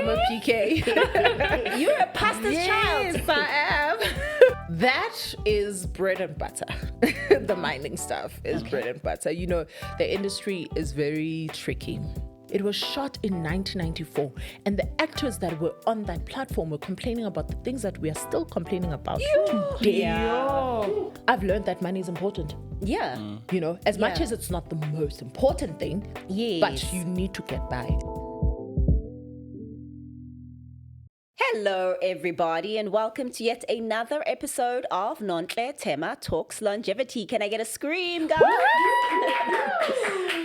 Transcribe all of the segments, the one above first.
I'm a PK. You're a pastor's child. Yes, I am. That is bread and butter. The mining stuff is bread and butter. You know, the industry is very tricky. It was shot in 1994, and the actors that were on that platform were complaining about the things that we are still complaining about today. Yeah. I've learned that money is important. Yeah. You know, as much Yeah. as it's not the most important thing, Yes. but you need to get by. Hello, everybody, and welcome to yet another episode of Nontle Tema Talks Longevity. Can I get a scream, guys?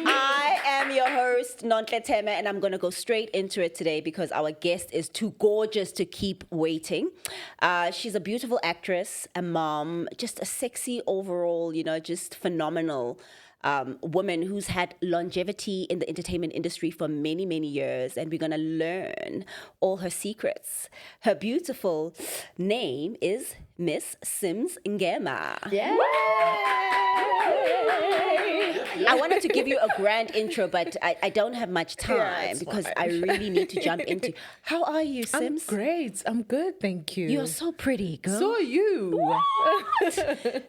I am your host, Nontle Tema, and I'm going to go straight into it today because our guest is too gorgeous to keep waiting. She's a beautiful actress, a mom, just a sexy overall, just phenomenal woman who's had longevity in the entertainment industry for many, many years, and we're going to learn all her secrets. Her beautiful name is Miss Simz Ngema. Yeah. I wanted to give you a grand intro, but I don't have much time because fine. I really need to jump into. How are you, I'm Sims? great. I'm good, thank you. You're so pretty, girl. So are you.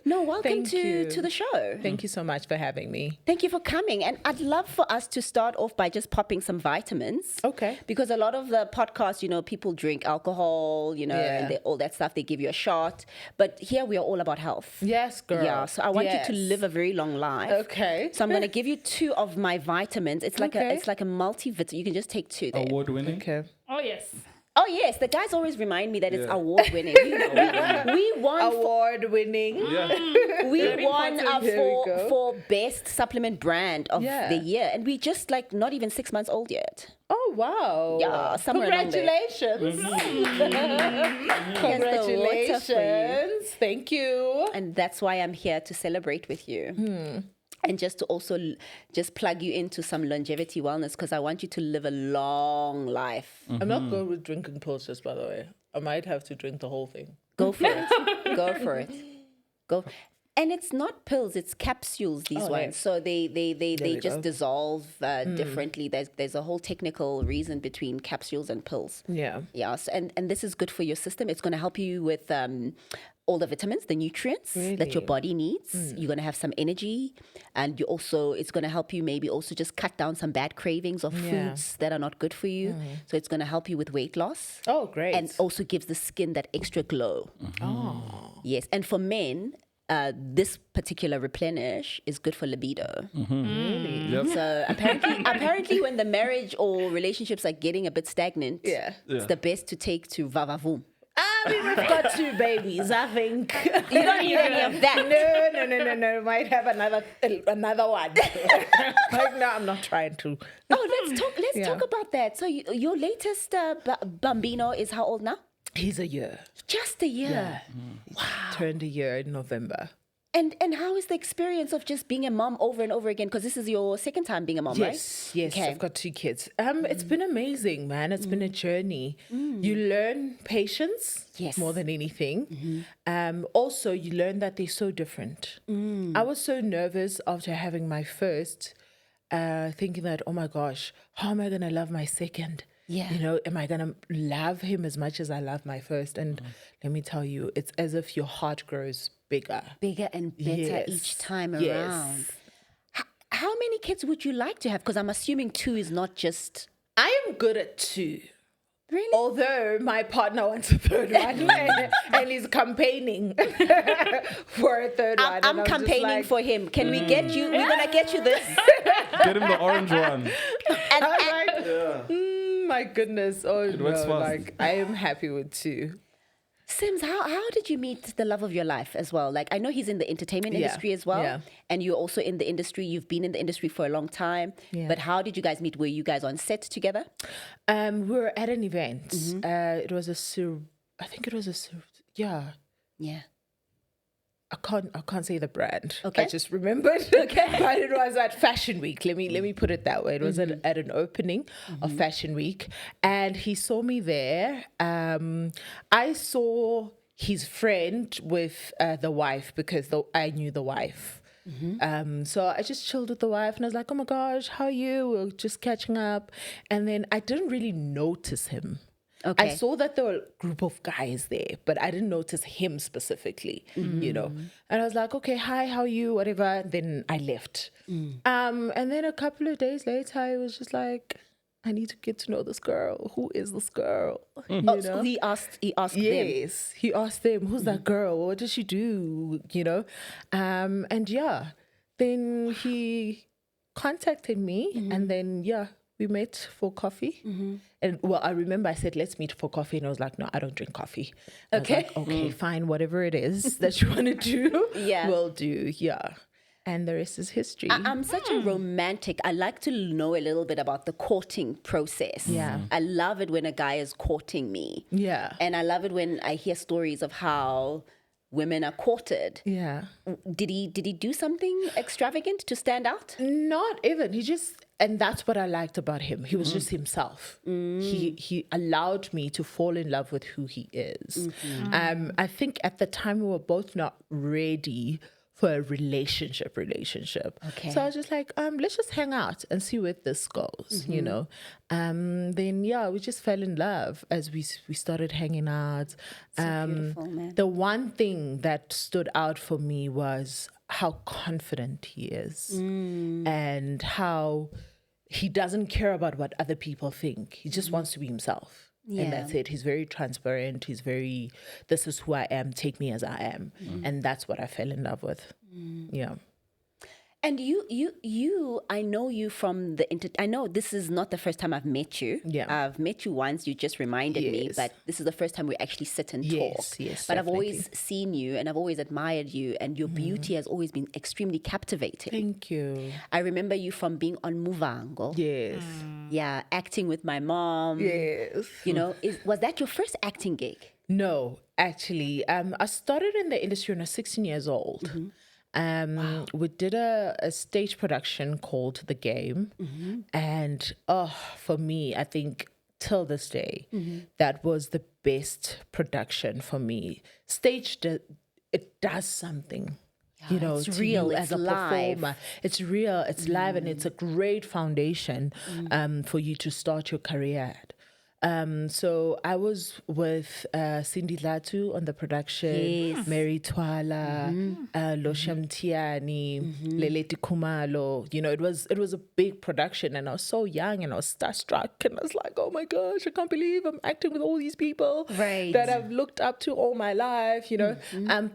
No, welcome Thank you. to the show. Thank you so much for having me. Thank you for coming. And I'd love for us to start off by just popping some vitamins. Okay. Because a lot of the podcasts, people drink alcohol, and all that stuff. They give you a shot. But here we are all about health. Yes, girl. Yeah, so I want you to Yes. live a very long life. Okay. So I'm going to give you 2 of my vitamins. It's like Okay. a multivitamin. You can just take 2 there. Award winning. Okay. Oh, yes. Oh yes, the guys always remind me that it's Yeah. award winning. We won. Award winning. Yeah. We Very won important. Here we go. for best supplement brand of Yeah. the year, and we just not even 6 months old yet. Oh, wow. Yeah, somewhere along there. Congratulations. Congratulations. Thank you. And that's why I'm here to celebrate with you. And just to also just plug you into some longevity wellness because I want you to live a long life. I'm not good with drinking pills, just by the way. I might have to drink the whole thing. Go for it. Go for it. Go. And it's not pills; it's capsules. These ones, yes. so they we just go. dissolve differently. There's a whole technical reason between capsules and pills. Yeah. Yeah, so, and this is good for your system. It's going to help you with all the vitamins, the nutrients that your Really? body needs. You're going to have some energy, and it's going to help you maybe also just cut down some bad cravings of foods that are not good for you. So it's going to help you with weight loss. Oh, great. And also gives the skin that extra glow. Oh. Yes, and for men, this particular replenish is good for libido. Yep. So apparently, when the marriage or relationships are getting a bit stagnant, Yeah. it's the best to take to vavavoom. I mean, we've got 2 babies, I think. You don't need any of that. No. Might have another one. Like, no, I'm not trying to. Oh, let's Yeah. talk about that. So your latest bambino is how old now? He's a year. Just a year. Wow. Turned a year in November. And how is the experience of just being a mom over and over again? Because this is your second time being a mom, right? Yes, Okay. I've got 2 kids. It's been amazing, man. It's been a journey. You learn patience Yes. more than anything. Also, you learn that they're so different. I was so nervous after having my first, thinking that, oh my gosh, how am I going to love my second? Yeah. Am I going to love him as much as I love my first? And let me tell you, it's as if your heart grows bigger. Bigger and better Yes. each time Yes. around. How many kids would you like to have? Because I'm assuming 2 is not just... I am good at 2. Really? Although my partner wants a 3rd one and he's campaigning for a 3rd one. I'm and just campaigning like, for him. Can we get you? We're going to get you this. Get him the orange one. And, I'm like, my goodness. Oh, no. works fast. Like, I am happy with 2. Sims, how did you meet the love of your life as well? Like, I know he's in the entertainment Yeah, industry as well. yeah. And you're also in the industry. You've been in the industry for a long time. Yeah. But how did you guys meet? Were you guys on set together? We were at an event. It was I think it was yeah. Yeah. I can't say the brand. Okay. I just remembered. Okay. But it was at Fashion Week. Let me put it that way. It was at an opening of Fashion Week, and he saw me there. I saw his friend with the wife because I knew the wife. So I just chilled with the wife and I was like, oh my gosh, how are you? We we're just catching up. And then I didn't really notice him. Okay. I saw that there were a group of guys there, but I didn't notice him specifically, you know. And I was like, okay, hi, how are you? Whatever. Then I left. And then a couple of days later, I was just like, I need to get to know this girl. Who is this girl? You know? So he asked them. Yes, he asked them, who's that girl? What does she do? You know? And yeah, then he contacted me and then, yeah, we met for coffee. And well, I remember I said, let's meet for coffee. And I was like, no, I don't drink coffee. I was Okay. like, okay, fine, whatever it is that you want to do, Yeah. we'll do. Yeah. And the rest is history. I'm such a romantic. I like to know a little bit about the courting process. Yeah. I love it when a guy is courting me. Yeah. And I love it when I hear stories of how women are courted. Yeah. Did he do something extravagant to stand out? Not even. He just, and that's what I liked about him. He was just himself. He allowed me to fall in love with who he is. I think at the time we were both not ready for a relationship. Okay. So I was just like, let's just hang out and see where this goes, you know. Then yeah, we just fell in love as we started hanging out. Beautiful, man. The one thing that stood out for me was how confident he is and how he doesn't care about what other people think. He just wants to be himself. Yeah. And that's it. He's very transparent. He's very, this is who I am. Take me as I am. And that's what I fell in love with. Yeah. And you, I know you from I know this is not the first time I've met you. Yeah. I've met you once, you just reminded me, Yes. but this is the first time we actually sit and Yes, talk. yes, But I've definitely. always seen you and I've always admired you, and your beauty has always been extremely captivating. Thank you. I remember you from being on Muvango. Yes. Yeah, acting with my mom. Yes. You know, was that your first acting gig? No, actually, I started in the industry when I was 16 years old. We did a stage production called The Game. And for me, I think till this day, that was the best production for me. Stage, it does something. You know, it's to real, you it's as a live. performer. It's real, it's live, and it's a great foundation for you to start your career at. So I was with Cindy Latu on the production, Yes. Mary Twala, Losham Tiani, Leleti Kumalo. You know, it was a big production, and I was so young, and I was starstruck, and I was like, oh my gosh, I can't believe I'm acting with all these people Right. that I've looked up to all my life. You know,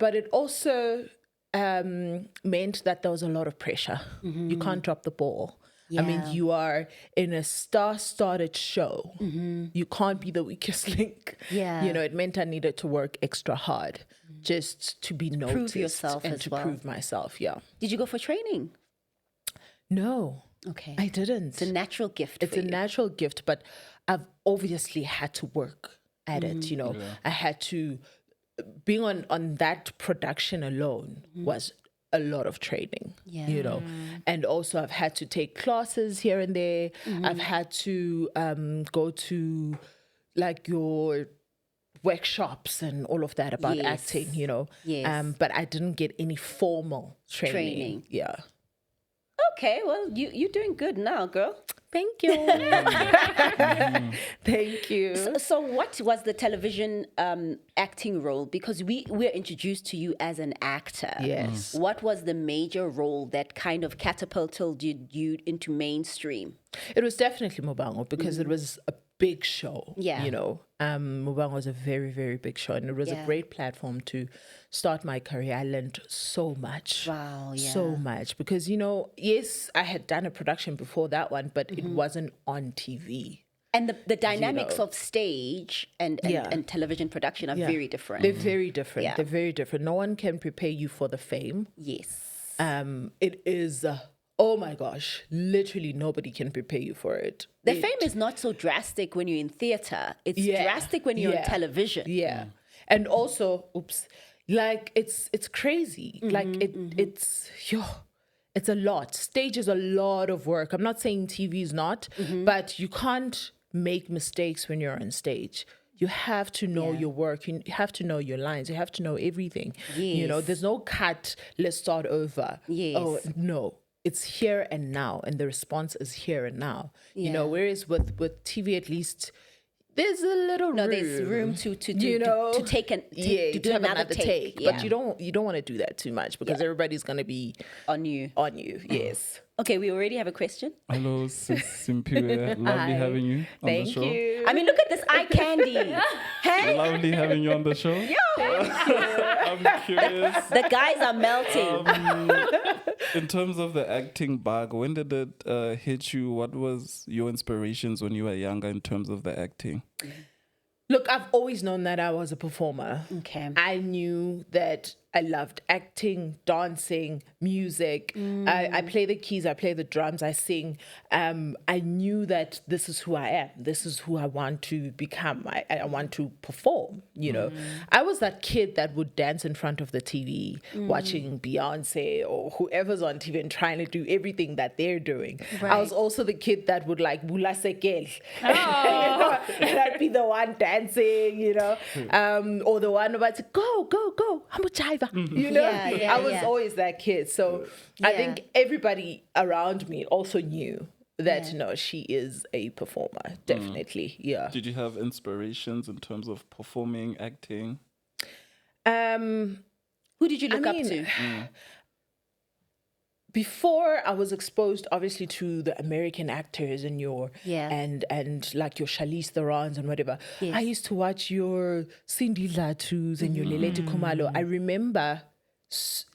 but it also meant that there was a lot of pressure. You can't drop the ball. I mean, Yeah. you are in a star-studded show. You can't be the weakest link. Yeah. You know, it meant I needed to work extra hard just to be noticed yourself and as to well. prove myself. Yeah. Did you go for training? No, Okay. I didn't. It's a natural gift It's for a you. natural gift, but I've obviously had to work at it. You know, I had to. Being on that production alone was a lot of training. Yeah. You know, and also I've had to take classes here and there. I've had to go to like your workshops and all of that about Yes. acting. You know, Yes. but I didn't get any formal training. Training. Yeah. Okay, well, you're doing good now, girl. Thank you. Thank you. So what was the television acting role? Because we're introduced to you as an actor. Yes. What was the major role that kind of catapulted you into mainstream? It was definitely Mubango because it was a big show. Yeah. You know, Mubango was a very, very big show, and it was a Yeah. great platform to start my career. I learned so much. Wow, yeah. So much. Because, you know, yes, I had done a production before that one, but it wasn't on TV. And the dynamics know. of stage and Yeah. television production are Yeah. very different. They're very different. Yeah. They're very different. No one can prepare you for the fame. Yes. It is, oh my gosh, literally nobody can prepare you for it. The fame is not so drastic when you're in theater. It's Yeah. drastic when you're on Yeah. television. Yeah. And also, like it's crazy. Like it's a lot. Stage is a lot of work. I'm not saying TV is not, but you can't make mistakes when you're on stage. You have to know your work. You have to know your lines. You have to know everything. You know, Yes. there's no cut. Let's start over. Yes. Oh, no. It's here and now. And the response is here and now. You know, Yeah. whereas with TV, at least, there's a little room. No, there's room to do, you know, to take an to do have another take. But you don't want to do that too much because everybody's going to be on you. on you. Yes. Okay, we already have a question. Hello, Simphiwe. Lovely Hi. having you on the Thank show. you. I mean, look at this eye candy. Hey, Lovely having you on the show. I'm curious. the guys are melting. In terms of the acting bug, when did it hit you? What was your inspirations when you were younger in terms of the acting? Look, I've always known that I was a performer. Okay. I knew that I loved acting, dancing, music. I play the keys, I play the drums, I sing. I knew that this is who I am. This is who I want to become. I want to perform, you know. I was that kid that would dance in front of the TV, watching Beyonce or whoever's on TV and trying to do everything that they're doing. I was also the kid that would like Bula Sekel. You know, and I'd be the one dancing, you know, or the one about to go, I'm a chiva, you know. I was always that kid. So I think everybody around me also knew that, no, she is a performer, definitely, yeah. Did you have inspirations in terms of performing, acting? Who did you look up to? Before I was exposed, obviously, to the American actors and your and like your Charlize Therons and whatever. I used to watch your Cindy Latus and your Lelete Khumalo. I remember,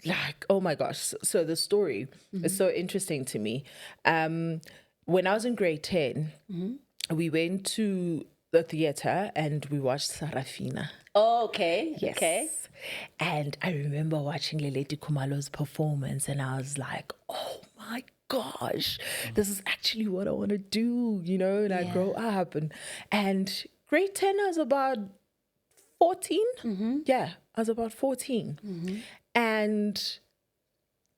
like, oh my gosh. So the story is so interesting to me. When I was in grade 10, we went to the theater and we watched Sarafina. Oh, okay. Yes. Okay. And I remember watching Lelete Khumalo's performance and I was like, oh my gosh, this is actually what I want to do, you know, and I grow up. And grade 10, I was about 14. Yeah, I was about 14. And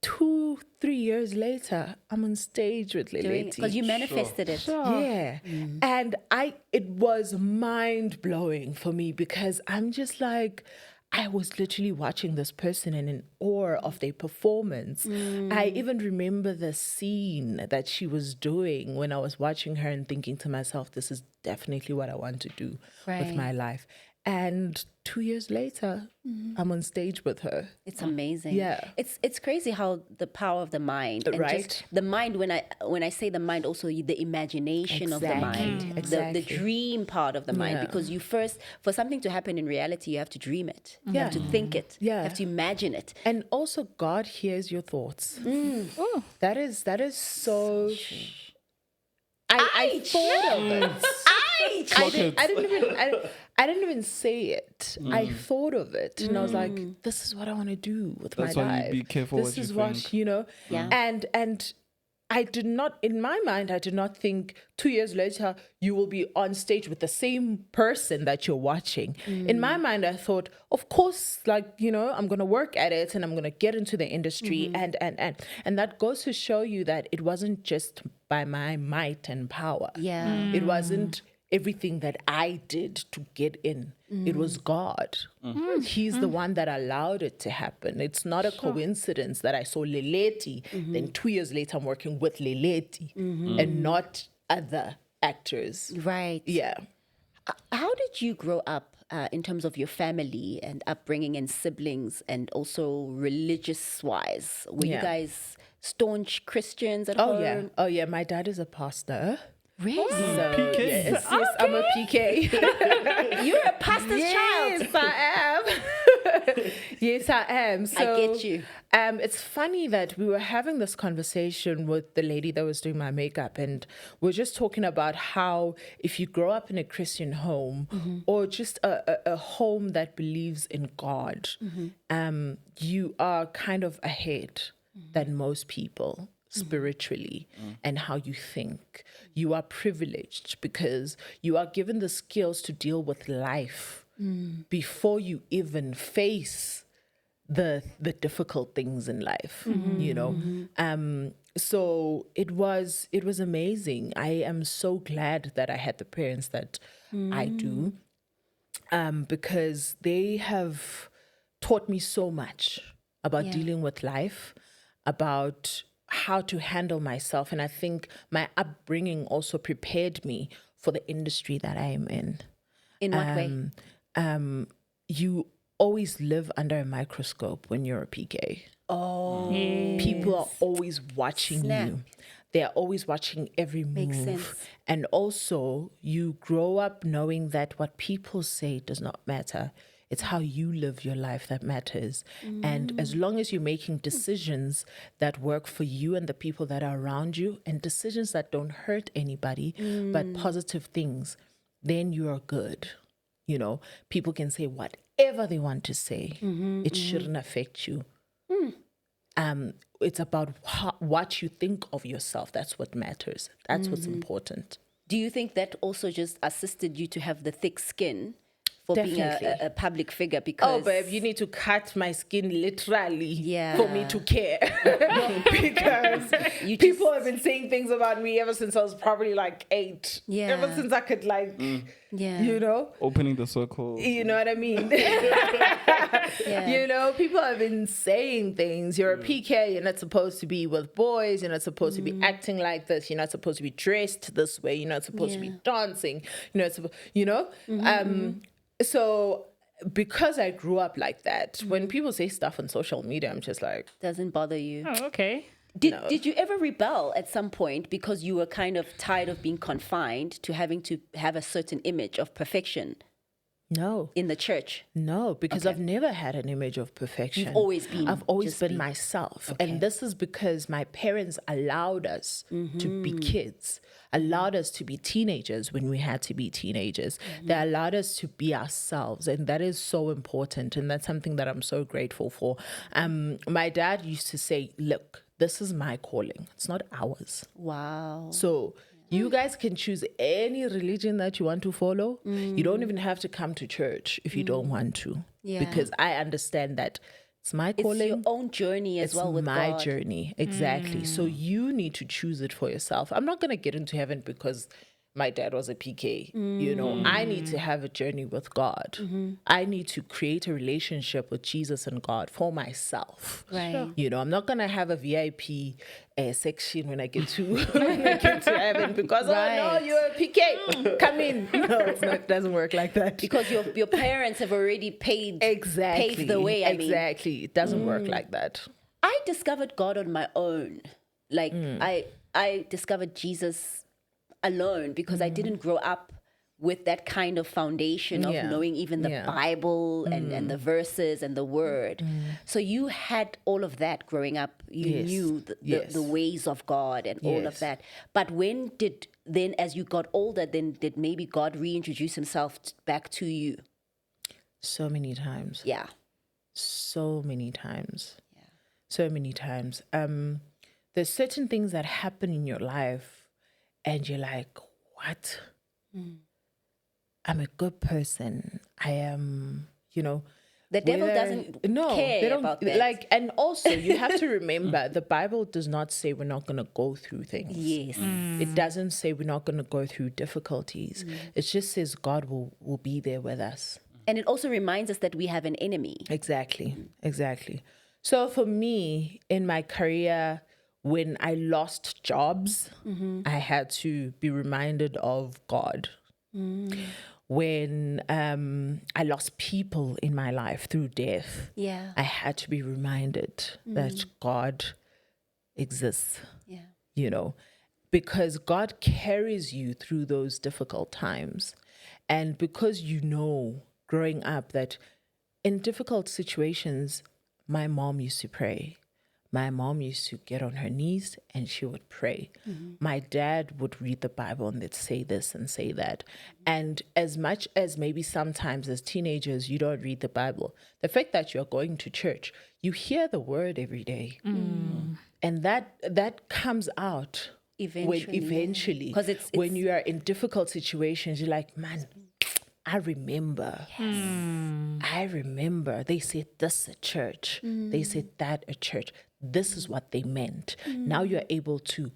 2-3 years later, I'm on stage with Lelete. Because you manifested it. Yeah. And it was mind blowing for me because I'm just like, I was literally watching this person and in awe of their performance. I even remember the scene that she was doing when I was watching her and thinking to myself, this is definitely what I want to do with my life. And 2 years later, I'm on stage with her. It's amazing. Yeah. It's crazy how the power of the mind. And Right. just the mind, when I say the mind, also the imagination of the mind. Exactly. The dream part of the mind. Yeah. Because you first, for something to happen in reality, you have to dream it. You Yeah. have to think it. Yeah. You have to imagine it. And also, God hears your thoughts. That is so. I thought of it. I didn't even say it. I thought of it, and I was like, "This is what I want to do with That's my why life. you be careful This what you is what think." you know." Yeah. And I did not, in my mind, I did not think 2 years later you will be on stage with the same person that you're watching. In my mind, I thought, of course, like, you know, I'm going to work at it and I'm going to get into the industry. And that goes to show you that it wasn't just by my might and power. Yeah. It wasn't everything that I did to get in. It was God. He's the one that allowed it to happen. It's not a coincidence that I saw Lelete, then 2 years later I'm working with Lelete and not other actors. Right. Yeah. How did you grow up in terms of your family and upbringing and siblings and also religious-wise? Were you guys staunch Christians at home? Oh yeah, my dad is a pastor. Really? So, PK? yes, I'm a PK. You're a pastor's child. Yes, I am. Yes, I am. So, I get you. It's funny that we were having this conversation with the lady that was doing my makeup, and we're just talking about how if you grow up in a Christian home or just a home that believes in God, you are kind of ahead than most people spiritually and how you think. You are privileged because you are given the skills to deal with life before you even face the difficult things in life, you know. So it was amazing. I am so glad that I had the parents that I do. because they have taught me so much about dealing with life, about how to handle myself. And I think my upbringing also prepared me for the industry that I am in. In what way? You always live under a microscope when you're a PK. Oh, People are always watching Snap. you. They're always watching every move. Makes sense. And also, you grow up knowing that what people say does not matter. It's how you live your life that matters. And as long as you're making decisions that work for you and the people that are around you, and decisions that don't hurt anybody, but positive things, then you are good. You know, people can say whatever they want to say. It shouldn't affect you. It's about what you think of yourself. That's what matters. That's what's important. Do you think that also just assisted you to have the thick skin for being Definitely. a public figure? Because Oh, babe, you need to cut my skin literally Yeah. for me to care. Because You people have been saying things about me ever since I was probably like 8. Yeah. Ever since I could you know? Opening the circle. You know what I mean? Yeah. You know, people have been saying things. You're a PK, you're not supposed to be with boys, you're not supposed to be acting like this, you're not supposed to be dressed this way, you're not supposed to be dancing, So because I grew up like that, when people say stuff on social media, I'm just like, doesn't bother you. Oh, okay. Did you ever rebel at some point because you were kind of tired of being confined to having to have a certain image of perfection no. in the church? No, because I've never had an image of perfection. You've always been. I've always Just been be. myself. And this is because my parents allowed us to be kids, allowed us to be teenagers when we had to be teenagers. They allowed us to be ourselves. And that is so important. And that's something that I'm so grateful for. My dad used to say, look, this is my calling. It's not ours. Wow. So you guys can choose any religion that you want to follow. You don't even have to come to church if you don't want to. Yeah. Because I understand that it's my calling. It's your own journey as It's well with my God. journey. Exactly. So you need to choose it for yourself. I'm not going to get into heaven because my dad was a PK. You know, I need to have a journey with God. I need to create a relationship with Jesus and God for myself. Right. You know, I'm not gonna have a VIP section when I get to when I get to heaven because oh no, you're a PK. Come in. No, it doesn't work like that. Because your parents have already paved the way. Exactly. It doesn't work like that. I discovered God on my own. Like I discovered Jesus alone because I didn't grow up with that kind of foundation of knowing even the Bible and the verses and the word. So you had all of that growing up. You knew the ways of God and all of that. But when did then, as you got older, then did maybe God reintroduce himself back to you? So many times. Yeah. So many times. So many times. There's certain things that happen in your life and you're like, what? I'm a good person. I am, The devil doesn't care about that. Like, and also you have to remember the Bible does not say we're not going to go through things. Yes. It doesn't say we're not going to go through difficulties. It just says God will be there with us. And it also reminds us that we have an enemy. Exactly. So for me, in my career, when I lost jobs, I had to be reminded of God. When I lost people in my life through death, Yeah. I had to be reminded that God exists, because God carries you through those difficult times. And because growing up that in difficult situations, my mom used to pray. My mom used to get on her knees and she would pray. My dad would read the Bible and they'd say this and say that. And as much as maybe sometimes as teenagers you don't read the Bible, the fact that you're going to church, you hear the word every day. And that comes out eventually. 'Cause it's when you are in difficult situations, you're like, man, I remember. I remember they said this at church. They said that at church. This is what they meant. Now you're able to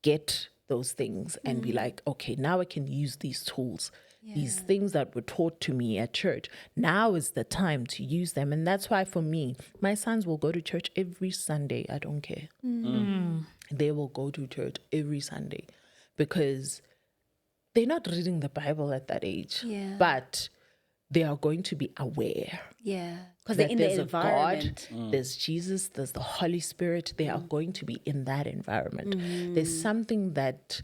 get those things and be like, okay, now I can use these tools these things that were taught to me at church. Now is the time to use them. And that's why for me, my sons will go to church every Sunday. I don't care. They will go to church every Sunday because they're not reading the Bible at that age. Yeah. But they are going to be aware. Yeah. Because they're in the there's environment. a God, there's Jesus, there's the Holy Spirit. They are going to be in that environment. There's something that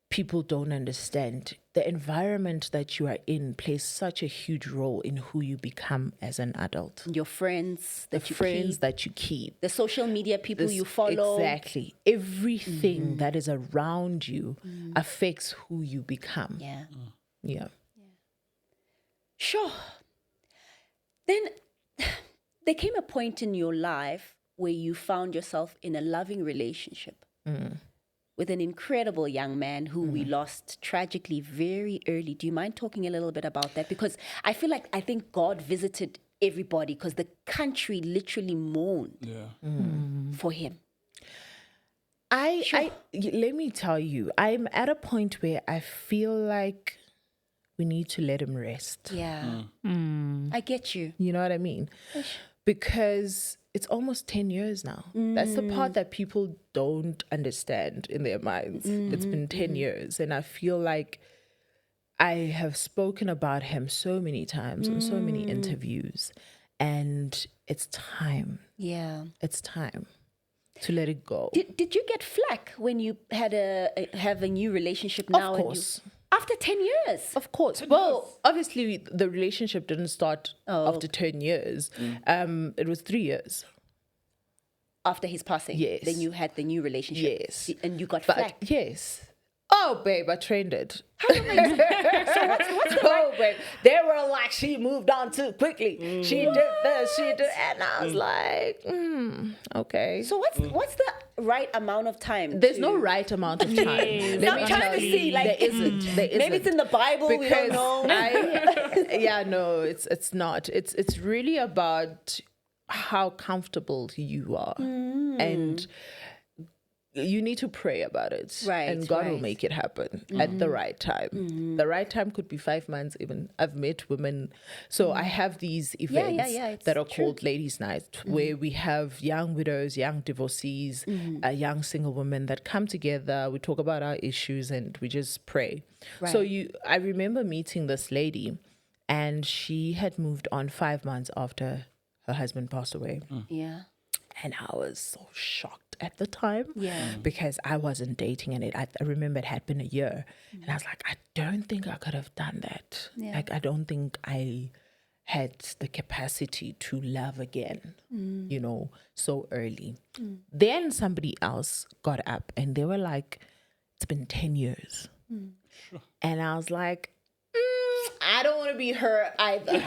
people don't understand. The environment that you are in plays such a huge role in who you become as an adult. Your friends that The you friends keep, that you keep. the social media people This- you follow. Exactly. Everything that is around you affects who you become. Yeah. Yeah. Sure. Then there came a point in your life where you found yourself in a loving relationship with an incredible young man who we lost tragically very early. Do you mind talking a little bit about that? Because I think God visited everybody because the country literally mourned for him. Let me tell you, I'm at a point where I feel like we need to let him rest. Yeah. I get you. You know what I mean? Because it's almost 10 years now. That's the part that people don't understand in their minds. It's been 10 years. And I feel like I have spoken about him so many times in so many interviews. And it's time. Yeah. It's time to let it go. Did you get flack when you had have a new relationship now? Of course. After 10 years? Of course. Well, obviously, the relationship didn't start after 10 years. It was 3 years. After his passing? Yes. Then you had the new relationship? Yes. And you got But flack? yes. Oh, babe, I trained it. So what's the Oh, babe. They were like, she moved on too quickly. She did this, she did. And I was like, okay. So what's the right amount of time? There's no right amount of time. Let I'm me trying tell to you, see, like, there isn't. There isn't. Maybe it's in the Bible, we don't know. No, it's not. It's really about how comfortable you are, and you need to pray about it, Right, and God will right. make it happen at the right time. The right time could be 5 months. Even I've met women, so I have these events it's that are true. called Ladies' Night, where we have young widows, young divorcees, young single women that come together. We talk about our issues and we just pray. So I remember meeting this lady, and she had moved on 5 months after her husband passed away. Yeah. And I was so shocked at the time Yeah. because I wasn't dating, and I remember it had been a year. And I was like, I don't think I could have done that. Yeah. Like, I don't think I had the capacity to love again, so early. Then somebody else got up and they were like, it's been 10 years. And I was like, I don't want to be her either.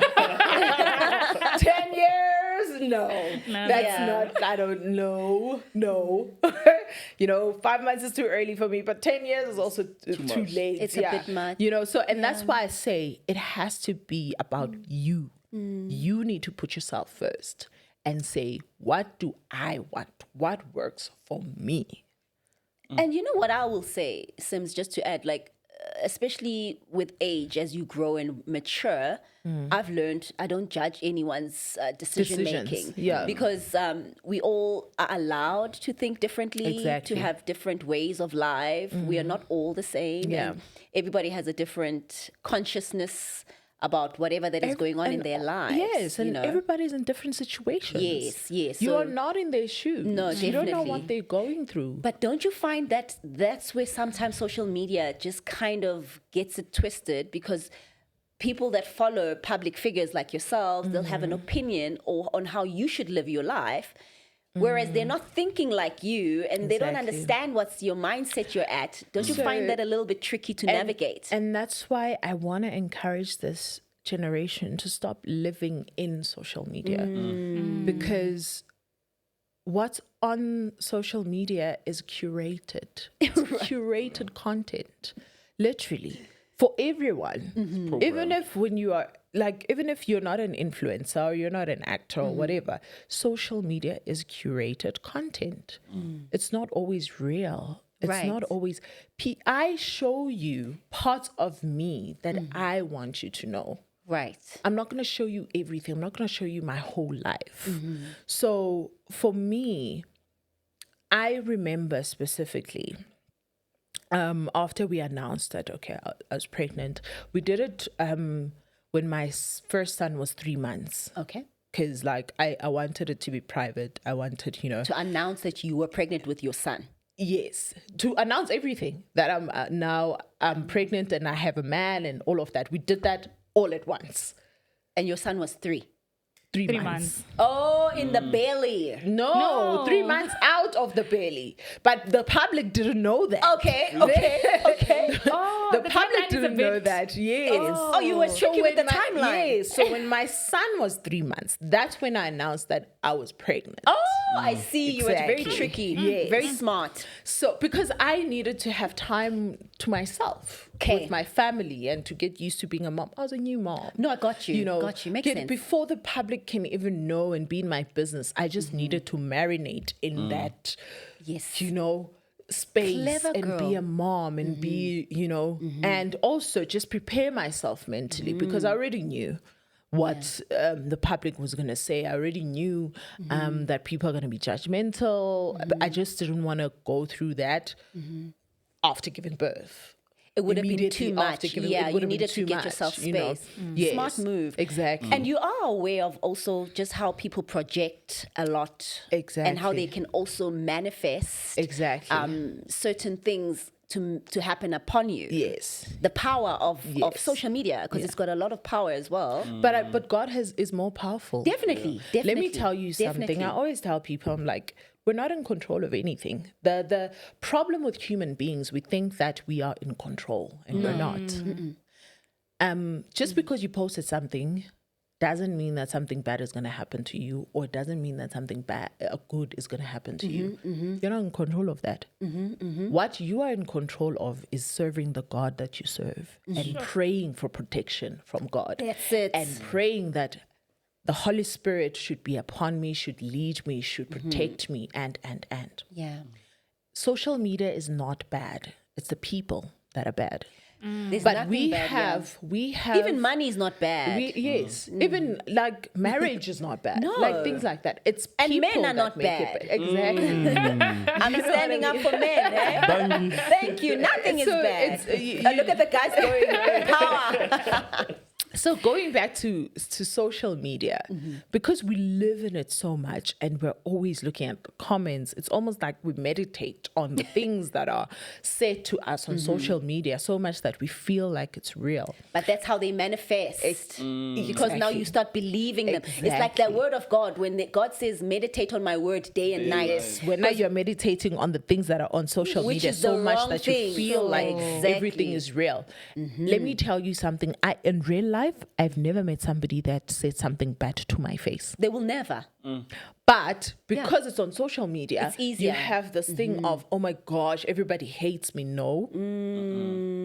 10 years? No. That's not, I don't know. No. 5 months is too early for me, but 10 years is also too late. It's a bit much. And that's why I say it has to be about you. You need to put yourself first and say, what do I want? What works for me? And you know what I will say, Sims, just to add, like, especially with age, as you grow and mature, I've learned I don't judge anyone's decision making. Yeah. Because we all are allowed to think differently, Exactly. to have different ways of life. We are not all the same. Yeah. And everybody has a different consciousness about whatever that is going on in their lives. Yes, and everybody's in different situations. Yes. You So- are not in their shoes. No, You don't know definitely. what they're going through. But don't you find that that's where sometimes social media just kind of gets it twisted, because people that follow public figures like yourselves, they'll have an opinion on how you should live your life, whereas they're not thinking like you and they don't Exactly. understand what's your mindset you're at. Don't you find that a little bit tricky to navigate? And that's why I want to encourage this generation to stop living in social media. Because what's on social media is curated. It's curated content, literally, for everyone. Even if even if you're not an influencer or you're not an actor or whatever, social media is curated content. It's not always real. It's Right. not always. I show you parts of me that I want you to know. Right. I'm not going to show you everything. I'm not going to show you my whole life. So for me, I remember specifically after we announced that, okay, I was pregnant, we did it when my first son was 3 months. Okay. Because like I wanted it to be private. I wanted, To announce that you were pregnant with your son. yes, to announce everything that I'm now I'm pregnant and I have a man and all of that. We did that all at once. And your son was 3. 3 3 months. months. Oh, in the belly. No, 3 months out of the belly. But the public didn't know that. Okay. Oh, The the public timeline is a didn't know bit- that. Yes. Oh, you were tricky with the timeline. Yes. So when my son was 3 months, that's when I announced that I was pregnant. Oh, I see. You were very Exactly. tricky. Yes. Very smart. So because I needed to have time to myself Okay. with my family and to get used to being a mom. I was a new mom. No, I got you. You know, Got you. Makes sense. Before the public can even know and be in my business, I just needed to marinate in that, Yes. you know, space Clever and be girl. a mom and be, you know, and also just prepare myself mentally because I already knew what the public was going to say. I already knew that people are going to be judgmental. But I just didn't want to go through that after giving birth. It would have been Immediately too after much. giving- Yeah, it would you have been needed to too get much, yourself you know. space. Yes, Smart move. Exactly. And you are aware of also just how people project a lot. And how they Exactly. can also manifest Exactly. certain things to happen upon you. Yes. The power of Yes. social media, because it's got a lot of power as well. But God is more powerful. Definitely. Let me tell you something. Definitely. I always tell people, I'm like, we're not in control of anything. The problem with human beings, we think that we are in control, and we're not. Just because you posted something doesn't mean that something bad is going to happen to you, or it doesn't mean that something good is going to happen to you. You're not in control of that. What you are in control of is serving the God that you serve and praying for protection from God. That's it. And praying that the Holy Spirit should be upon me, should lead me, should protect me, and. Yeah. Social media is not bad. It's the people that are bad. There's But nothing we bad, yeah. have Even money is not bad. yes, even like marriage is not bad. No. Like things like that. It's And people men are that not make bad. it Exactly. I'm standing up for men. Eh? Thank you. Nothing is So bad. it's, Look at the guys going power. So going back to social media, because we live in it so much and we're always looking at the comments, it's almost like we meditate on the things that are said to us on social media so much that we feel like it's real. But that's how they manifest. Because now you start believing them. It's like the Exactly. word of God. When God says, meditate on my word day and night. Yes, when now you're meditating on the things that are on social Which media is so the much wrong that thing. you feel like Exactly. everything is real. Let me tell you something. In real life, I've never met somebody that said something bad to my face. They will never. But because it's on social media, It's easier. you have this thing of, oh my gosh, everybody hates me. No,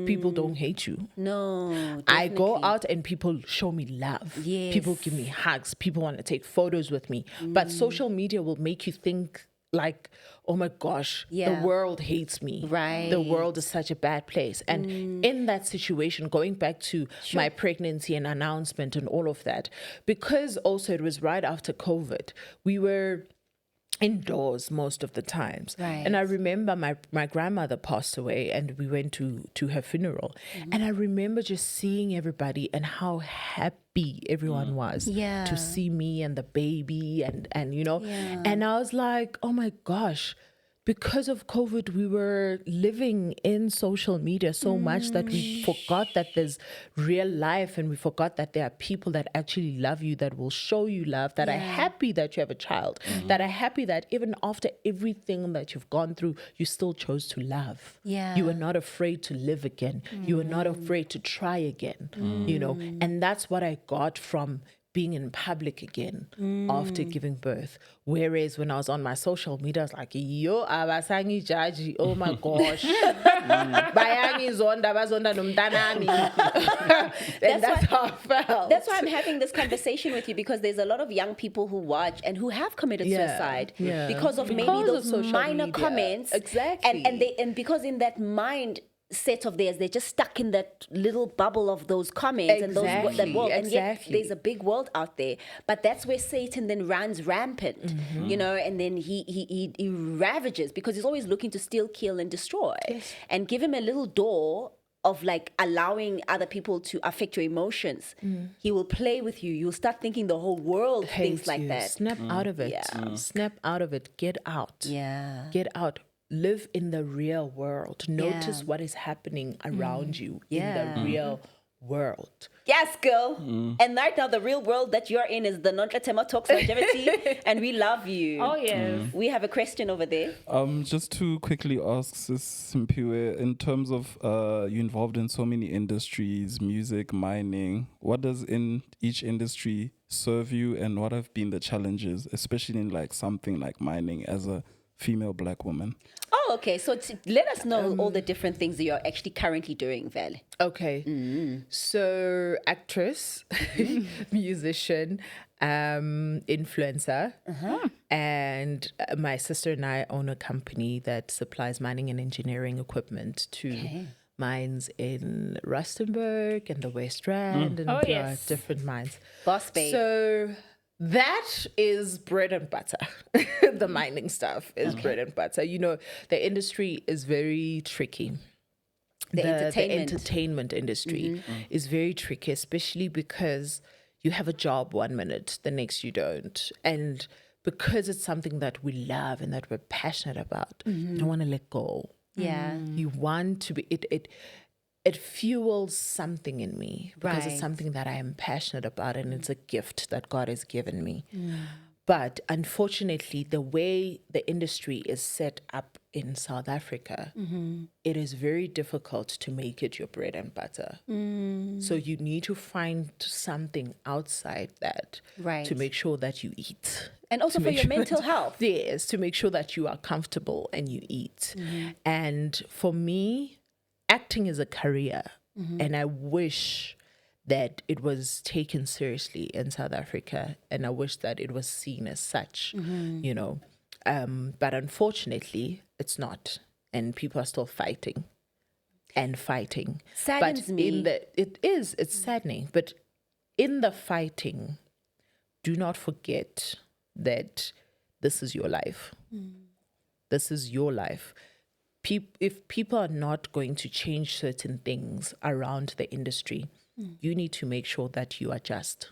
people don't hate you. No. I go definitely. out and people show me love. Yes. People give me hugs. People want to take photos with me. But social media will make you think like, oh my gosh, Yeah. the world hates me. Right. The world is such a bad place. And in that situation, going back to my pregnancy and announcement and all of that, because also it was right after COVID, we were indoors most of the times. Right. And I remember my grandmother passed away and we went to her funeral. And I remember just seeing everybody and how happy everyone was Yeah. to see me and the baby and you know. Yeah. And I was like, oh my gosh, because of COVID, we were living in social media so much that we forgot that there's real life and we forgot that there are people that actually love you, that will show you love, that are happy that you have a child, that are happy that even after everything that you've gone through, you still chose to love. Yeah. You were not afraid to live again. You were not afraid to try again, you know. And that's what I got from being in public again after giving birth. Whereas when I was on my social media, I was like, yo, abasangi jaji, oh my gosh. Bayangi zonda, bazonda nomtanami. And that's how I felt. That's why I'm having this conversation with you, because there's a lot of young people who watch and who have committed suicide because of maybe Because of those social minor media. comments. Exactly. And because in that mind set of theirs, they're just stuck in that little bubble of those comments and that world. And yet Exactly. there's a big world out there. But that's where Satan then runs rampant, and then he ravages, because he's always looking to steal, kill, and destroy. And give him a little door of like allowing other people to affect your emotions. He will play with you. You'll start thinking the whole world thinks Hates like you. that. Snap out of it. Yeah. Snap out of it. Get out. Yeah. Get out. Live in the real world. Notice what is happening around you in the real world. Yes, girl. And right now, the real world that you're in is the Nonhla Talks Longevity, and we love you. Oh, yes. We have a question over there. Just to quickly ask Sis Simphiwe, in terms of you involved in so many industries, music, mining, what does in each industry serve you, and what have been the challenges, especially in like something like mining as a female Black woman? Oh, okay. So let us know all the different things that you're actually currently doing, Val. Okay. So actress, musician, influencer, and my sister and I own a company that supplies mining and engineering equipment to mines in Rustenburg and the West Rand and yes. different mines. Boss babe. So that is bread and butter. The mining stuff is bread and butter. You know, the industry is very tricky. The entertainment industry is very tricky, especially because you have a job 1 minute, the next you don't. And because it's something that we love and that we're passionate about, you don't want to let go. Yeah. You want to be, it fuels something in me because Right. it's something that I am passionate about, and it's a gift that God has given me. But unfortunately, the way the industry is set up in South Africa, it is very difficult to make it your bread and butter. So you need to find something outside that Right. to make sure that you eat. And also To for make your sure mental that- health. Yes, to make sure that you are comfortable and you eat. And for me, acting is a career, and I wish that it was taken seriously in South Africa, and I wish that it was seen as such, you know. But unfortunately, it's not, and people are still fighting and fighting. Saddens but me. It's saddening. But in the fighting, do not forget that this is your life. This is your life. If people are not going to change certain things around the industry, you need to make sure that you adjust.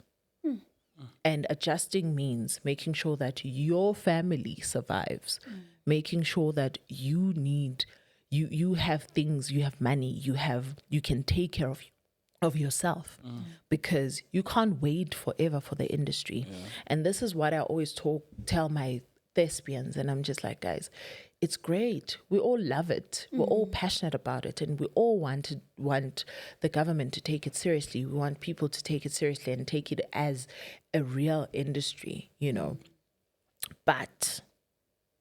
And adjusting means making sure that your family survives, making sure that you have things, you have money, you can take care of yourself, because you can't wait forever for the industry. And this is what I always tell my thespians, and I'm just like, guys, it's great. We all love it. We're all passionate about it, and we all want the government to take it seriously. We want people to take it seriously and take it as a real industry, you know. But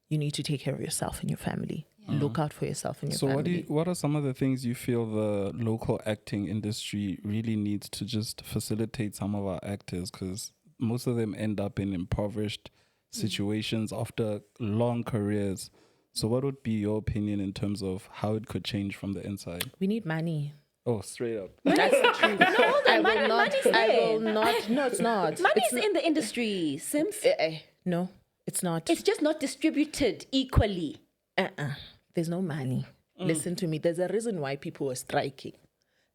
you need to take care of yourself and your family. Look out for yourself and your family. So what are some of the things you feel the local acting industry really needs to just facilitate some of our actors? Because most of them end up in impoverished situations after long careers. So what would be your opinion in terms of how it could change from the inside? We need money. Oh, straight up. That's the truth. money's there. I will not. No, it's not. Money's in the industry, Sims. No, it's not. It's just not distributed equally. There's no money. Listen to me. There's a reason why people were striking.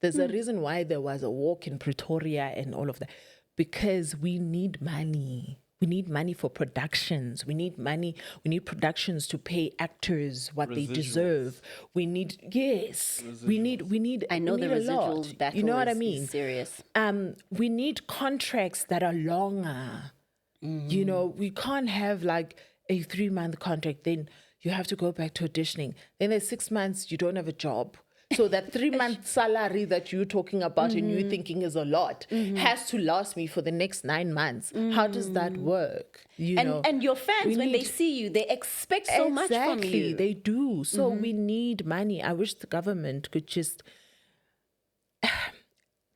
There's a reason why there was a walk in Pretoria and all of that. Because we need money. We need money for productions. We need money. We need productions to pay actors what they deserve. We need, we need. I know we the need a lot. residuals battle. You know what I is mean? Serious. We need contracts that are longer. You know, we can't have like a 3-month contract. Then you have to go back to auditioning. Then there's 6 months you don't have a job. So that 3-month salary that you're talking about and you're thinking is a lot has to last me for the next 9 months. How does that work? You know, And your fans, we when they need- see you, they expect so much from you. They do. So we need money. I wish the government could just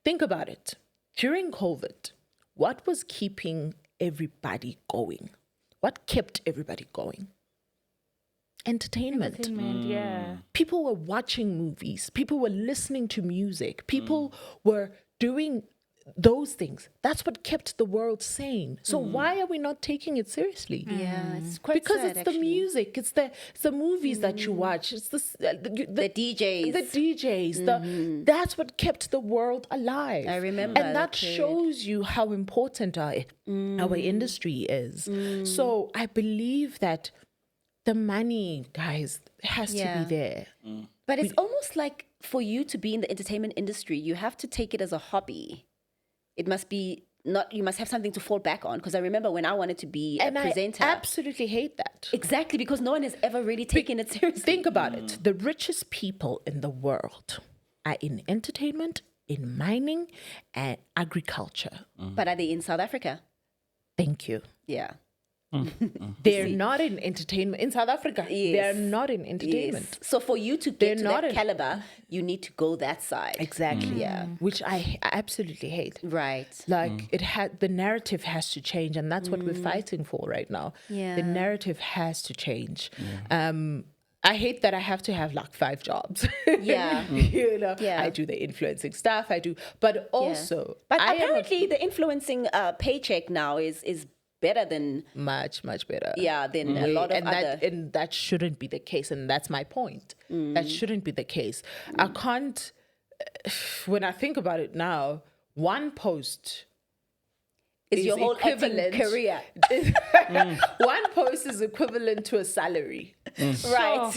think about it. During COVID, what was keeping everybody going? What kept everybody going? Entertainment. Yeah. People were watching movies. People were listening to music. People were doing those things. That's what kept the world sane. So why are we not taking it seriously? Yeah, it's quite Because sad, it's the music, it's the movies that you watch, it's the DJs. the DJs. That's what kept the world alive. I remember and that that period. shows you how important our industry is. So I believe that the money, guys, has to Yeah. be there. But it's almost like for you to be in the entertainment industry, you have to take it as a hobby. It must be not, you must have something to fall back on. Because I remember when I wanted to be a And presenter. I absolutely hate that. Exactly, because no one has ever really taken it seriously. Think about it. The richest people in the world are in entertainment, in mining, and agriculture. But are they in South Africa? Thank you. Yeah. They're not in entertainment. In South Africa, they're not in entertainment. Yes. So for you to They're get to not that in- caliber, you need to go that side. Exactly. Yeah. Which I absolutely hate. Right. Like the narrative has to change, and that's what we're fighting for right now. Yeah. The narrative has to change. I hate that I have to have like 5 jobs. Yeah. You know, Yeah. I do the influencing stuff. I do, but also, But I am apparently the influencing paycheck now is better than much better. than a lot of and other. that shouldn't be the case, and that's my point. That shouldn't be the case. I can't. When I think about it now, one post is your whole acting career. one post is equivalent to a salary, Right.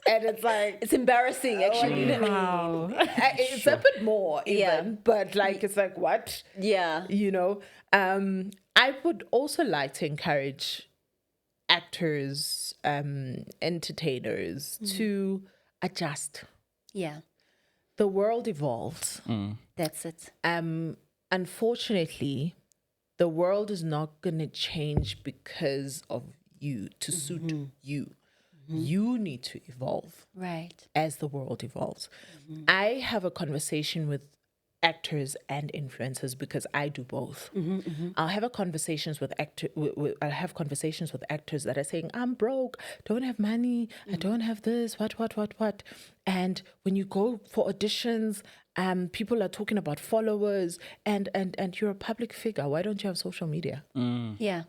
and it's like It's embarrassing actually. Wow. it's a bit more even, Yeah. but like it's like what. Yeah. You know, I would also like to encourage actors, entertainers to adjust. Yeah. The world evolves. That's it. Unfortunately, the world is not going to change because of you to suit you. You need to evolve Right. as the world evolves. I have a conversation with actors and influencers because I do both. I'll have conversations with I'll have conversations with actors that are saying, "I'm broke, don't have money, I don't have this, what." And when you go for auditions, people are talking about followers, and you're a public figure. Why don't you have social media? Yeah.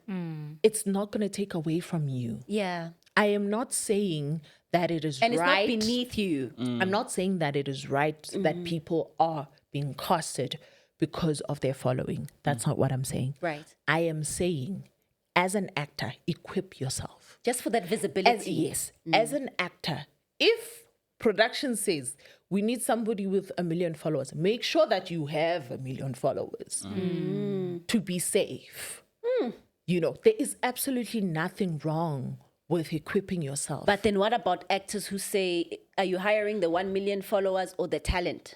It's not going to take away from you. Yeah. I am not saying that it is And it's right. not beneath you. I'm not saying that it is right that people are being casted because of their following. That's not what I'm saying. Right. I am saying, as an actor, equip yourself. Just for that visibility. As an actor, if production says we need somebody with 1 million followers, make sure that you have 1 million followers to be safe. You know, there is absolutely nothing wrong with equipping yourself. But then what about actors who say, are you hiring the 1 million followers or the talent?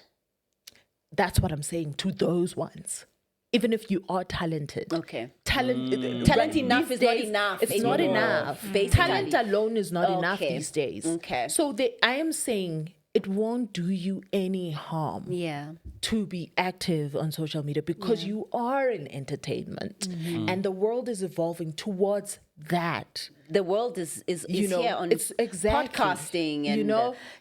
That's what I'm saying to those ones. Even if you are talented. Okay. Talent enough these is not days, enough It's not anymore, enough. basically. Talent alone is not enough Okay. these days. Okay. So I am saying it won't do you any harm Yeah. to be active on social media because you are in entertainment and the world is evolving towards that. The world is You know, here on it's exactly podcasting and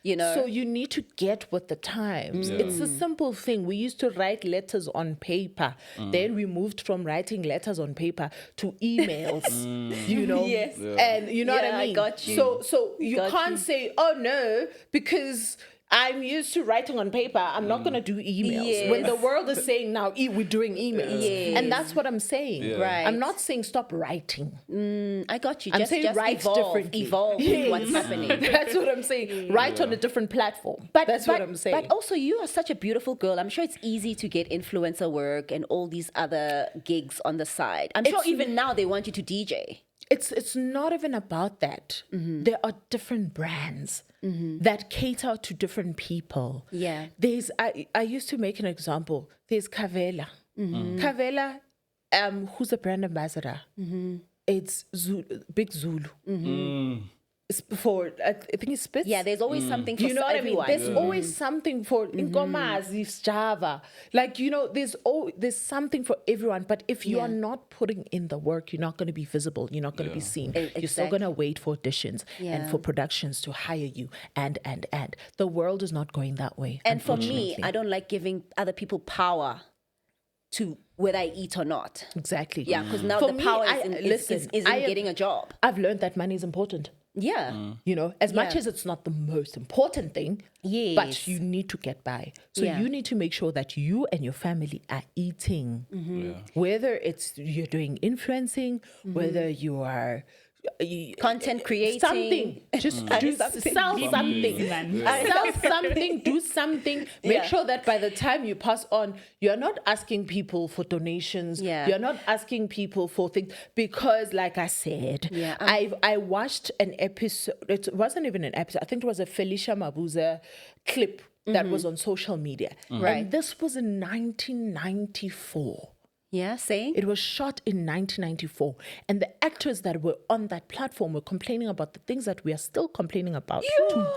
you know. So you need to get with the times. It's a simple thing. We used to write letters on paper. Then we moved from writing letters on paper to emails. You know, Yes. and you know what Yeah, I I mean. got you. So you Got can't you. say, oh no, because I'm used to writing on paper. I'm not going to do emails. When Yes. the world is saying now, we're doing emails. Yes. And that's what I'm saying. Yeah. Right. I'm not saying stop writing. I got you. I'm Just saying write evolve, differently. evolve with what's happening. That's what I'm saying. Write on a different platform. That's what I'm saying. But also, you are such a beautiful girl. I'm sure it's easy to get influencer work and all these other gigs on the side. I'm sure It's- even now they want you to DJ. it's not even about that. There are different brands that cater to different people. Yeah. There's I used to make an example. There's Kavela. Kavela, who's the brand ambassador? It's Big Zulu. It's for I think it's Spitz. Yeah, there's always something for You know what everyone. I mean? There's always something for Nkomazi, Java. Like, you know, there's something for everyone. But if you are not putting in the work, you're not going to be visible. You're not going to be seen. You're still going to wait for auditions and for productions to hire you. And the world is not going that way. And for me, unfortunately. I don't like giving other people power to whether I eat or not. Exactly. Yeah, because now For the me, power I- is in listen, is I in am- getting a job. I've learned that money is important. Yeah. You know, as much Yeah. as it's not the most important thing, Yes. but you need to get by. So Yeah. you need to make sure that you and your family are eating. Whether it's you're doing influencing, whether you are Content creating. something, just do Something. sell something, sell something, do something. Make Yeah. sure that by the time you pass on, you're not asking people for donations. Yeah. You're not asking people for things because, like I said, Yeah, I watched an episode. It wasn't even an episode. I think it was a Felicia Mabuza clip that was on social media. Right. And this was in 1994. Yeah, saying. It was shot in 1994. And the actors that were on that platform were complaining about the things that we are still complaining about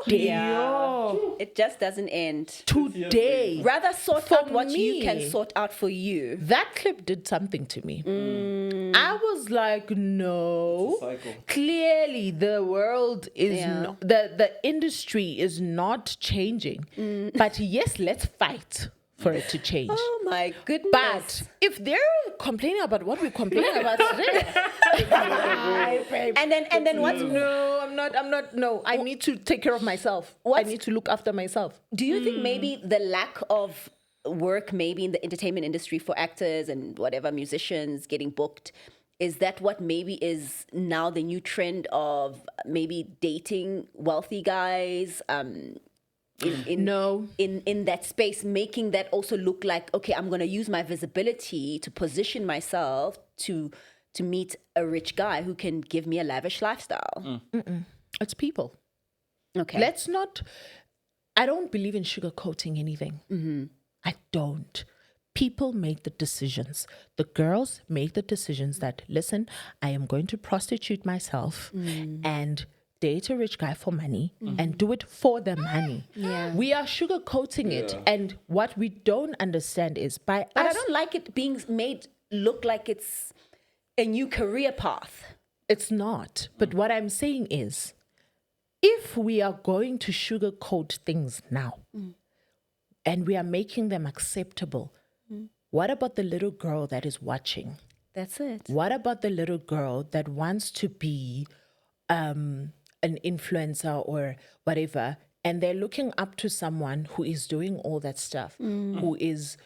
today. Yeah. It just doesn't end. Today. Rather sort For out what you me, can sort out for you. That clip did something to me. I was like, no. Clearly, the world is not, the industry is not changing. But yes, let's fight for it to change. Oh my goodness. But if they're complaining about what we're complaining about today, and then what's no, I'm not. No, I need to take care of myself. I need to look after myself. do you think maybe the lack of work maybe in the entertainment industry for actors and whatever musicians getting booked, is that what maybe is now the new trend of maybe dating wealthy guys No. in that space, making that also look like, okay, I'm going to use my visibility to position myself to meet a rich guy who can give me a lavish lifestyle? It's people. Okay. Let's not. I don't believe in sugarcoating anything. I don't. People make the decisions. The girls make the decisions that, listen, I am going to prostitute myself and date a rich guy for money and do it for the money. Yeah. We are sugarcoating it. And what we don't understand is by But I us, don't like it being made look like it's a new career path. it's not. But what I'm saying is, if we are going to sugarcoat things now and we are making them acceptable, what about the little girl that is watching? That's it. What about the little girl that wants to be an influencer or whatever, and they're looking up to someone who is doing all that stuff, who is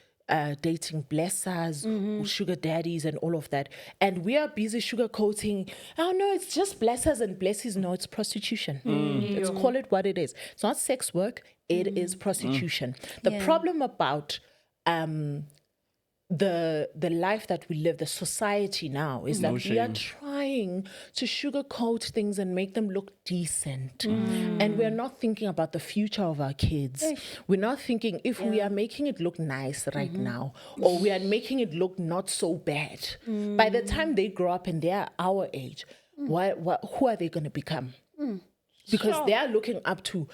dating blessers, sugar daddies, and all of that, and we are busy sugarcoating. Oh no, it's just blessers and blessies. No, it's prostitution. Let's call it what it is. It's not sex work. It is prostitution. The problem about the life that we live, the society now, is that we are trying to sugarcoat things and make them look decent. And we're not thinking about the future of our kids. We're not thinking if we are making it look nice right now, or we are making it look not so bad. By the time they grow up and they are our age, who are they going to become? Because they are looking up to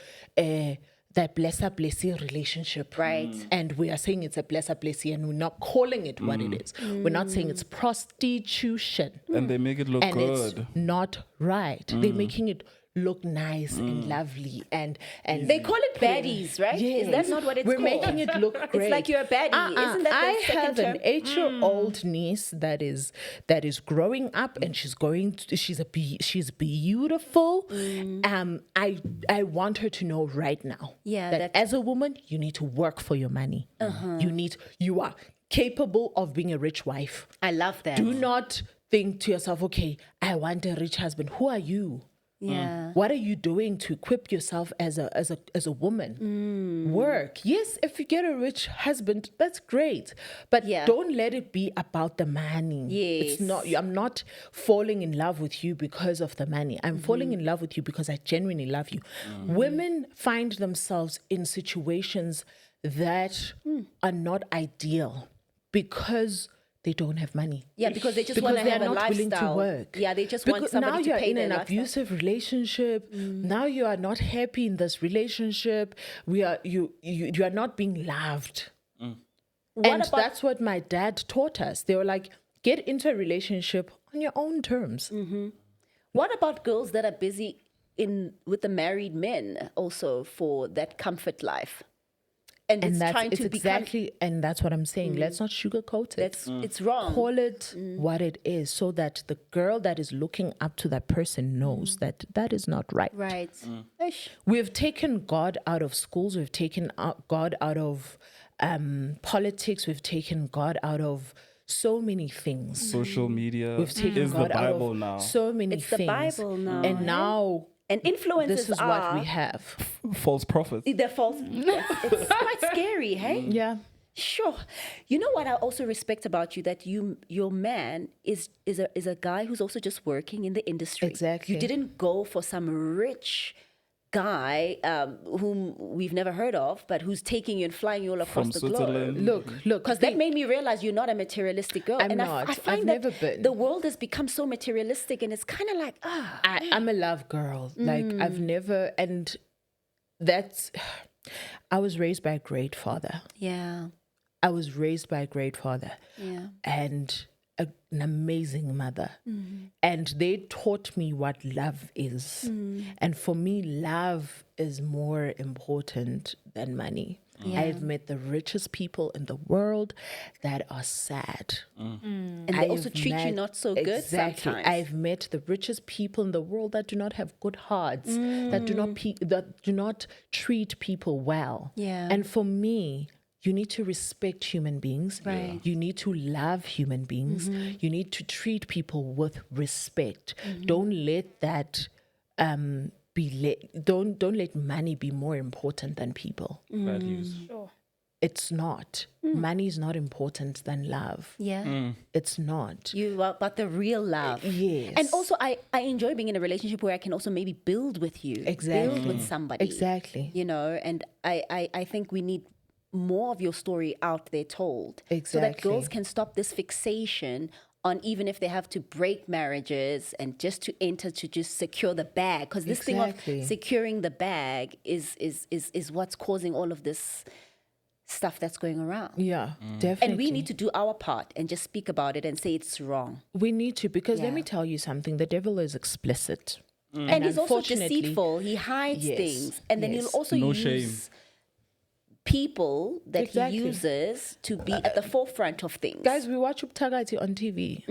that blesser-blessee relationship. Right. And we are saying it's a blesser-blessee, and we're not calling it what it is. We're not saying it's prostitution. And they make it look And good. it's not right. They're making it look nice and lovely. And They call it baddies, right? Yes. Is that not what it's We're called? making it look great. It's like you're a baddie. Isn't that the I second have term? an 8-year-old niece that is growing up, and she's she's beautiful. I want her to know right now Yeah, that that- as a woman you need to work for your money. You are capable of being a rich wife. I love that. Do not think to yourself, okay, I want a rich husband. Who are you? Yeah. What are you doing to equip yourself as a woman? Work. Yes, if you get a rich husband, that's great. But Yeah. don't let it be about the money. It's not. Yes. I'm not falling in love with you because of the money. I'm falling in love with you because I genuinely love you. Women find themselves in situations that are not ideal because they don't have money. Yeah, because they just want to they have are a not willing to lifestyle. work. Yeah, they just want Because somebody now to you're pay in their an lifestyle. abusive relationship. Now you are not happy in this relationship. You are not being loved. And that's what my dad taught us. They were like, get into a relationship on your own terms. What about girls that are busy with the married men also for that comfort life? And it's trying to become... And that's what I'm saying. Let's not sugarcoat it. It's wrong. Call it what it is, so that the girl that is looking up to that person knows that that is not right. Right. Ish. We've taken God out of schools. We've taken God out of politics. We've taken God out of so many things. Social media We've taken is God the out Bible of now. so many It's things. the Bible now. And now And influencers this is are... what we have. False prophets. They're false. It's quite scary, hey? Yeah. Sure. You know what I also respect about you, that your man is a guy who's also just working in the industry. Exactly. You didn't go for some rich guy whom we've never heard of, but who's taking you and flying you all across From the Switzerland. globe. Look. Because that made me realize you're not a materialistic girl. I'm and not. I find I've that never been. the world has become so materialistic, and it's kind of like, I'm a love girl. Like I've never, and that's, I was raised by a great father. yeah, I was raised by a great father. yeah. And an amazing mother. And they taught me what love is. And for me, love is more important than money. Yeah. I've met the richest people in the world that are sad. And they also treat you not so good Exactly. sometimes. I've met the richest people in the world that do not have good hearts, that do not treat people well. Yeah. And for me, you need to respect human beings. Right. You need to love human beings. You need to treat people with respect. Don't let that don't let money be more important than people. Values. It's not. Money is not important than love. Yeah. It's not. You are about the real love. Yes. And also, I enjoy being in a relationship where I can also maybe build with you. Exactly. Build with somebody. Exactly. You know, and I think we need more of your story out there told. So that Exactly. girls can stop this fixation on, even if they have to break marriages and just to enter to just secure the bag. Because this thing Exactly. of securing the bag is what's causing all of this stuff that's going around. Yeah, definitely. And we need to do our part and just speak about it and say it's wrong. We need to, because let Yeah. me tell you something. The devil is explicit. And he's also unfortunately- deceitful. He hides Yes, things. And then yes. he'll also No use shame. people that Exactly. he uses to be at the forefront of things. Guys, we watch Uptagati on TV.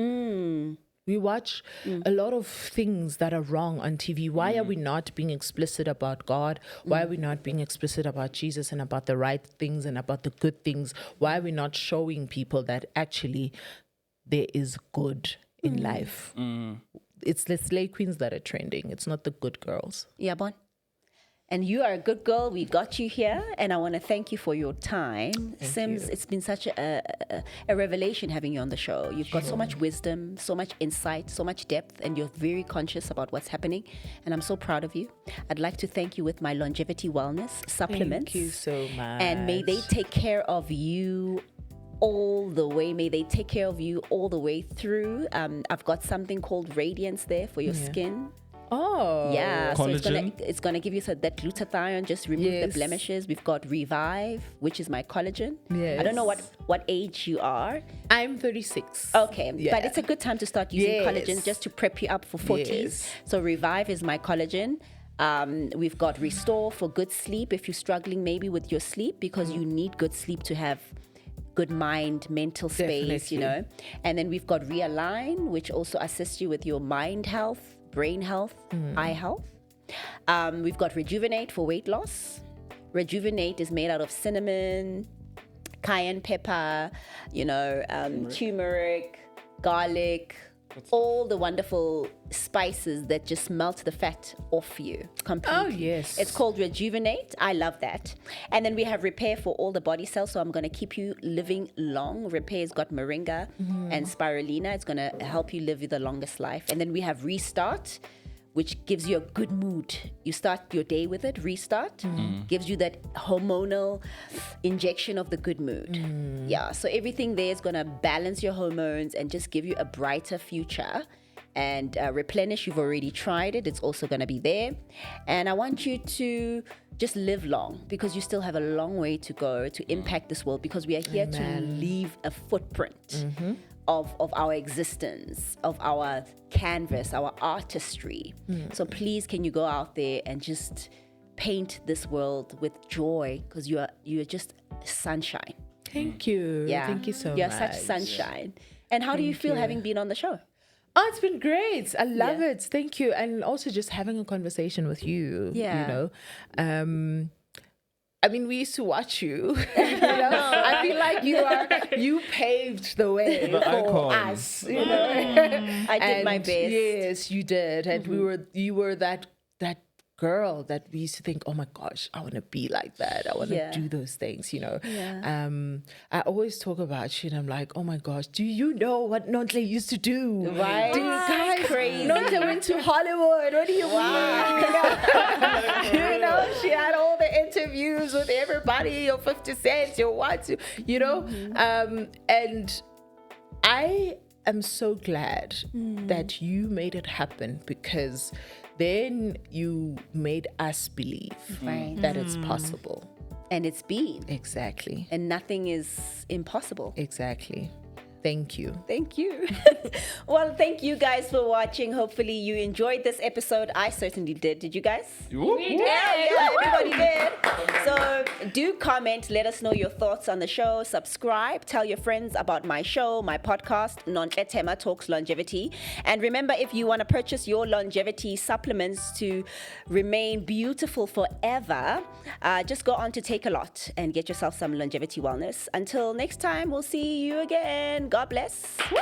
We watch a lot of things that are wrong on TV. Why are we not being explicit about God? Why are we not being explicit about Jesus and about the right things and about the good things? Why are we not showing people that actually there is good in life? It's the slay queens that are trending. It's not the good girls. Yeah, Bon. And you are a good girl. We got you here, and I want to thank you for your time. Sims, it's been such a revelation having you on the show. You've got so much wisdom, so much insight, so much depth, and you're very conscious about what's happening. And I'm so proud of you. I'd like to thank you with my longevity wellness supplements. Thank you so much. And may they take care of you all the way. May they take care of you all the way through. I've got something called Radiance there for your skin. Oh. Yeah, so Collagen? it's gonna give you that glutathione, just remove the Yes. blemishes. We've got Revive, which is my collagen. Yes. I don't know what age you are. I'm 36. Okay, Yeah. but it's a good time to start using Yes. collagen just to prep you up for 40s. Yes. So Revive is my collagen. We've got Restore for good sleep if you're struggling maybe with your sleep, because you need good sleep to have good mind, mental space, you Definitely. know. And then we've got Realign, which also assists you with your mind health, brain health, eye health. We've got Rejuvenate for weight loss. Rejuvenate is made out of cinnamon, cayenne pepper, you know, turmeric, garlic, all the wonderful spices that just melt the fat off you completely. Oh, yes. It's called Rejuvenate. I love that. And then we have Repair for all the body cells. So I'm going to keep you living long. Repair's got moringa and spirulina. It's going to help you live the longest life. And then we have Restart, which gives you a good mood. You start your day with it, Restart, gives you that hormonal injection of the good mood. Yeah, so everything there is gonna balance your hormones and just give you a brighter future. And Replenish, you've already tried it. It's also gonna be there. And I want you to just live long, because you still have a long way to go to impact this world, because we are here to leave a footprint of our existence, of our canvas, our artistry. So please, can you go out there and just paint this world with joy, because you're just sunshine. Thank you. Yeah. Thank you so much. You're such sunshine. And how do you feel having been on the show? Oh, it's been great. I love Yeah. it. Thank you. And also just having a conversation with you. Yeah. You know. I mean, we used to watch you. You know? I feel like you paved the way The for icon. us. You know? I did my And best. Yes, you did. And you were that girl that we used to think, oh my gosh, I want to be like that. I want to Yeah. do those things, you know. Yeah. I always talk about you and I'm like, oh my gosh, do you know what Nontle used to do? Right? Do you guys? Crazy. Nontle went to Hollywood. What do you mean? You know, she had all the interviews with everybody, your 50 Cent, your what, you know. And I am so glad that you made it happen, because then you made us believe Right. that it's possible. And it's been. Exactly. And nothing is impossible. Exactly. Thank you. Thank you. Well, thank you guys for watching. Hopefully you enjoyed this episode. I certainly did. Did you guys? Yeah, everybody did. So do comment, let us know your thoughts on the show, subscribe, tell your friends about my show, my podcast, Nontle Tema Talks Longevity. And remember, if you want to purchase your longevity supplements to remain beautiful forever, just go on to Take a Lot and get yourself some longevity wellness. Until next time, we'll see you again. God bless. Woo!